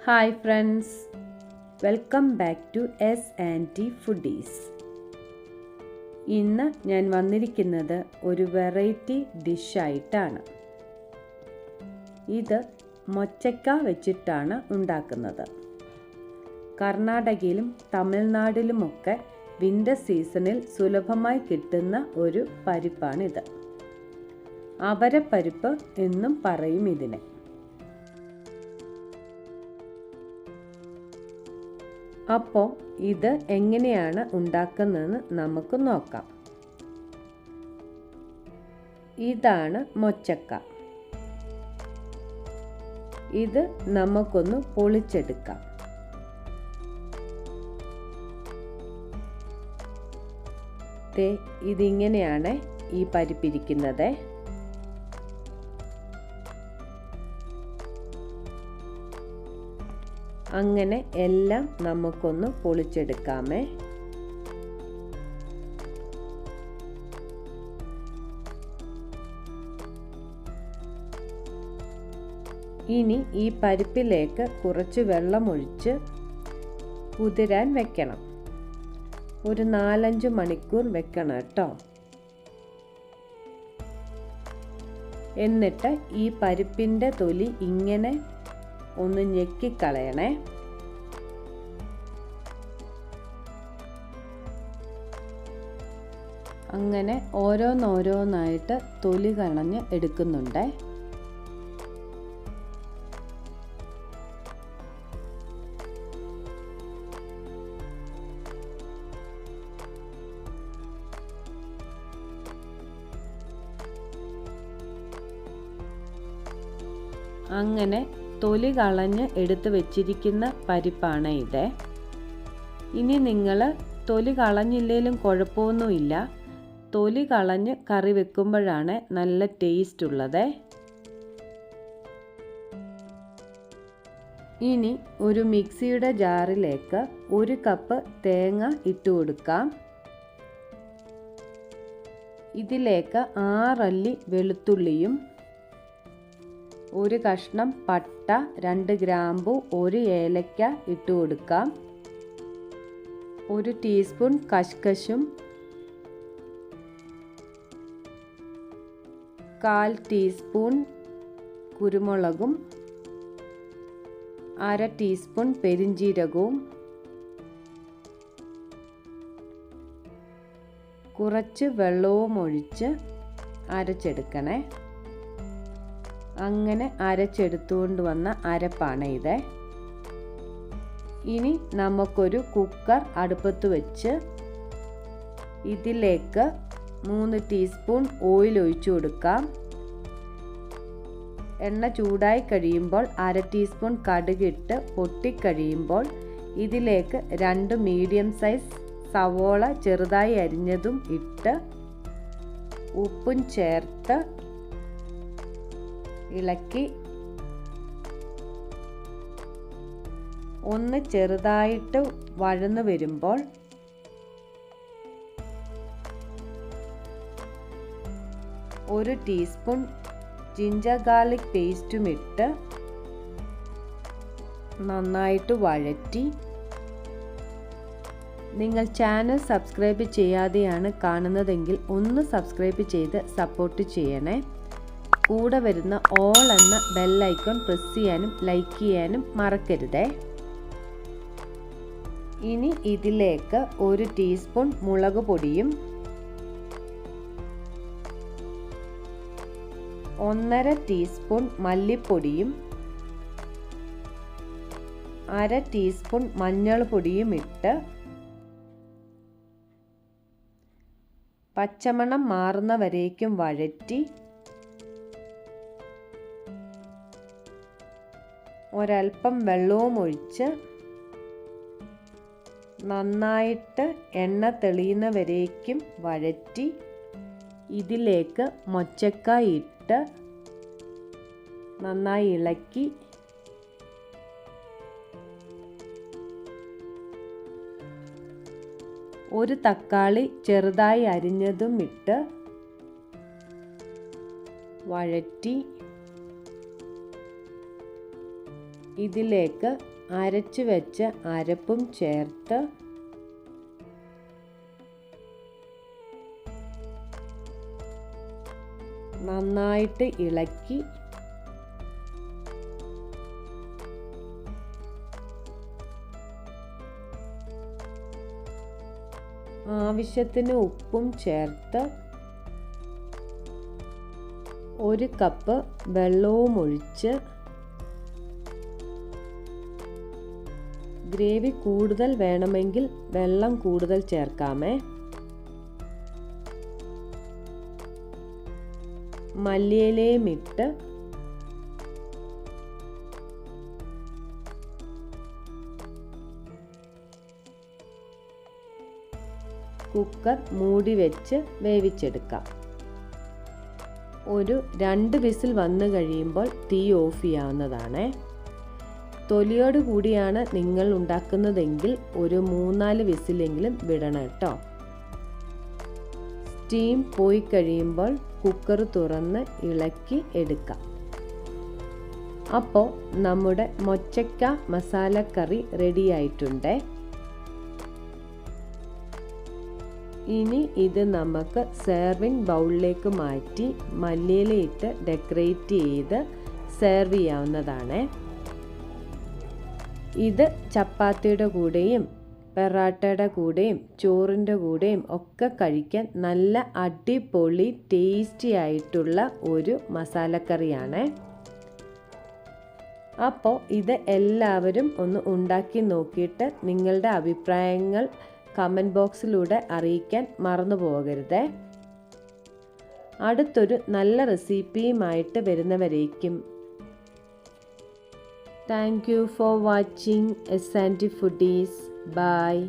Hi friends, welcome back to S&T foodies. ഇന്ന് ഞാൻ വന്നിരിക്കുന്നത് ഒരു വെറൈറ്റി ഡിഷായിട്ടാണ്. ഇത് മൊച്ചക്ക വെച്ചിട്ടാണ് ഉണ്ടാക്കുന്നത്. കർണാടകയിലും തമിഴ്നാട്ടിലുമൊക്കെ വിൻ്റർ സീസണിൽ സുലഭമായി കിട്ടുന്ന ഒരു പരിപ്പാണിത്. അവരപ്പരിപ്പ് എന്നും പറയും ഇതിനെ. അപ്പോൾ ഇത് എങ്ങനെയാണ് ഉണ്ടാക്കുന്നതെന്ന് നമുക്ക് നോക്കാം. ഇതാണ് മൊച്ചക്ക. ഇത് നമുക്കൊന്ന് പൊളിച്ചെടുക്കാം. ഇതിങ്ങനെയാണ് ഈ പരിപ്പിരിക്കുന്നത്. അങ്ങനെ എല്ലാം നമുക്കൊന്ന് പൊളിച്ചെടുക്കാമേ. ഇനി ഈ പരിപ്പിലേക്ക് കുറച്ച് വെള്ളമൊഴിച്ച് കുതിരാൻ വെക്കണം. ഒരു 4-5 മണിക്കൂർ വെക്കണം കേട്ടോ. എന്നിട്ട് ഈ പരിപ്പിൻ്റെ തൊലി ഇങ്ങനെ ഒന്ന് ഞെക്കിക്കളയണേ. അങ്ങനെ ഓരോന്നോരോന്നായിട്ട് തൊലി കളഞ്ഞ് എടുക്കുന്നുണ്ട്. അങ്ങനെ തൊലി കളഞ്ഞ് എടുത്ത് വെച്ചിരിക്കുന്ന പരിപ്പാണ് ഇത്. ഇനി നിങ്ങൾ തൊലി കളഞ്ഞില്ലെങ്കിലും കുഴപ്പമൊന്നുമില്ല. തൊലി കളഞ്ഞ് കറി വെക്കുമ്പോഴാണ് നല്ല ടേസ്റ്റ് ഉള്ളത്. ഇനി ഒരു മിക്സിയുടെ ജാറിലേക്ക് 1 കപ്പ് തേങ്ങ ഇട്ട് കൊടുക്കാം. ഇതിലേക്ക് 6 അല്ലി വെളുത്തുള്ളിയും 1 കഷ്ണം പട്ട, 2 ഗ്രാമ്പു, 1 ഏലക്ക ഇട്ട് കൊടുക്കാം. 1 ടീസ്പൂൺ കഷ്കശും 1/4 ടീസ്പൂൺ കുരുമുളകും 1/2 ടീസ്പൂൺ പെരിഞ്ജീരകവും കുറച്ച് വെള്ളവും ഒഴിച്ച് അരച്ചെടുക്കണേ. അങ്ങനെ അരച്ചെടുത്തുകൊണ്ട് വന്ന അരപ്പാണ് ഇത്. ഇനി നമുക്കൊരു കുക്കർ അടുപ്പത്ത് വെച്ച് ഇതിലേക്ക് 3 ടീസ്പൂൺ ഓയിൽ ഒഴിച്ചു കൊടുക്കാം. എണ്ണ ചൂടായി കഴിയുമ്പോൾ 1/2 ടീസ്പൂൺ കടുകിട്ട് പൊട്ടിക്കഴിയുമ്പോൾ ഇതിലേക്ക് 2 മീഡിയം സൈസ് സവോള ചെറുതായി അരിഞ്ഞതും ഇട്ട് ഉപ്പും ചേർത്ത് ഇളക്കി ഒന്ന് ചെറുതായിട്ട് വഴന്നു വരുമ്പോൾ ഒരു ടീസ്പൂൺ ജിഞ്ചർ ഗാർലിക് പേസ്റ്റും ഇട്ട് നന്നായിട്ട് വഴറ്റി. നിങ്ങൾ ചാനൽ സബ്സ്ക്രൈബ് ചെയ്യാതെയാണ് കാണുന്നതെങ്കിൽ ഒന്ന് സബ്സ്ക്രൈബ് ചെയ്ത് സപ്പോർട്ട് ചെയ്യണേ. കൂടെ വരുന്ന ഓൾ എന്ന ബെല്ലൈക്കൺ പ്രസ് ചെയ്യാനും ലൈക്ക് ചെയ്യാനും മറക്കരുതേ. ഇനി ഇതിലേക്ക് 1 ടീസ്പൂൺ മുളക് പൊടിയും 1/2 ടീസ്പൂൺ മല്ലിപ്പൊടിയും 1/2 ടീസ്പൂൺ മഞ്ഞൾപ്പൊടിയും ഇട്ട് പച്ചമണം മാറുന്നവരേക്കും വഴറ്റി ഒരൽപ്പം വെള്ളവും ഒഴിച്ച് നന്നായിട്ട് എണ്ണ തെളിയുന്നവരേക്കും വഴറ്റി ഇതിലേക്ക് മൊച്ചക്ക ഇട്ട് നന്നായി ഇളക്കി ഒരു തക്കാളി ചെറുതായി അരിഞ്ഞതും ഇട്ട് വഴറ്റി ഇതിലേക്ക് അരച്ചു വെച്ച അരപ്പും ചേർത്ത് നന്നായിട്ട് ഇളക്കി ആവശ്യത്തിന് ഉപ്പും ചേർത്ത് 1 കപ്പ് വെള്ളവും ഒഴിച്ച് ഗ്രേവി കൂടുതൽ വേണമെങ്കിൽ വെള്ളം കൂടുതൽ ചേർക്കാമേ. മല്ലിയിലയും ഇട്ട് കുക്കർ മൂടി വെച്ച് വേവിച്ചെടുക്കാം. ഒരു 2 വിസിൽ വന്നു കഴിയുമ്പോൾ തീ ഓഫ് ചെയ്യാവുന്നതാണ്. തൊലിയോട് കൂടിയാണ് നിങ്ങൾ ഉണ്ടാക്കുന്നതെങ്കിൽ ഒരു 3-4 വിസിലെങ്കിലും വിടണം കേട്ടോ. സ്റ്റീം പോയി കഴിയുമ്പോൾ കുക്കർ തുറന്ന് ഇളക്കി എടുക്കാം. അപ്പോൾ നമ്മുടെ മൊച്ചക്ക മസാലക്കറി റെഡി ആയിട്ടുണ്ട്. ഇനി ഇത് നമുക്ക് സെർവിങ് ബൗളിലേക്ക് മാറ്റി മല്ലിയിലയിട്ട് ഡെക്കറേറ്റ് ചെയ്ത് സെർവ് ചെയ്യാവുന്നതാണ്. ഇത് ചപ്പാത്തിയുടെ കൂടെയും പെറാട്ടയുടെ കൂടെയും ചോറിൻ്റെ കൂടെയും ഒക്കെ കഴിക്കാൻ നല്ല അടിപൊളി ടേസ്റ്റി ആയിട്ടുള്ള ഒരു മസാലക്കറിയാണ്. അപ്പോൾ ഇത് എല്ലാവരും ഒന്ന് ഉണ്ടാക്കി നോക്കിയിട്ട് നിങ്ങളുടെ അഭിപ്രായങ്ങൾ കമൻറ്റ് ബോക്സിലൂടെ അറിയിക്കാൻ മറന്നു പോകരുത്. അടുത്തൊരു നല്ല റെസിപ്പിയുമായിട്ട് വരുന്നവരേക്കും thank you for watching S&T Foodies. Bye.